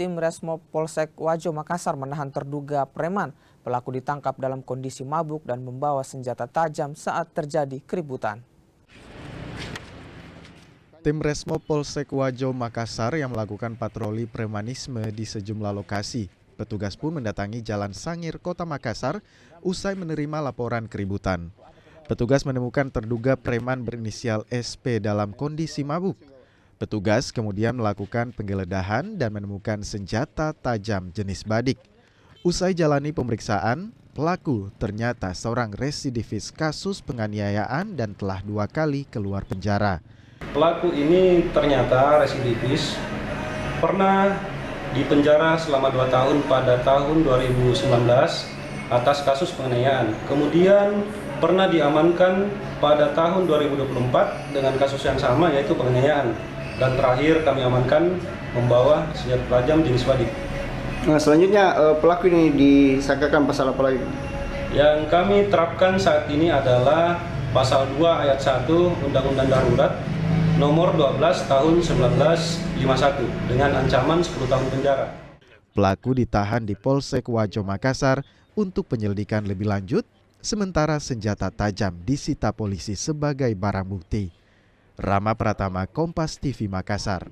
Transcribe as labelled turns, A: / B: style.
A: tim Resmo Polsek Wajo Makassar menahan terduga preman. Pelaku ditangkap dalam kondisi mabuk dan membawa senjata tajam saat terjadi keributan.
B: Tim Resmo Polsek Wajo Makassar yang melakukan patroli premanisme di sejumlah lokasi. Petugas pun mendatangi Jalan Sangir, Kota Makassar, usai menerima laporan keributan. Petugas menemukan terduga preman berinisial SP dalam kondisi mabuk. Petugas kemudian melakukan penggeledahan dan menemukan senjata tajam jenis badik. Usai jalani pemeriksaan, pelaku ternyata seorang residivis kasus penganiayaan dan telah 2 kali keluar penjara.
C: Pelaku ini ternyata residivis, pernah dipenjara selama 2 tahun pada tahun 2019 atas kasus penganiayaan. Kemudian pernah diamankan pada tahun 2024 dengan kasus yang sama, yaitu penganiayaan. Dan terakhir kami amankan membawa senjata tajam jenis badik.
D: Nah, selanjutnya pelaku ini disangkakan pasal apa lagi?
C: Yang kami terapkan saat ini adalah pasal 2 ayat 1 Undang-Undang Darurat nomor 12 tahun 1951 dengan ancaman 10 tahun penjara.
B: Pelaku ditahan di Polsek Wajo Makassar untuk penyelidikan lebih lanjut, sementara senjata tajam disita polisi sebagai barang bukti. Rama Pratama, Kompas TV Makassar.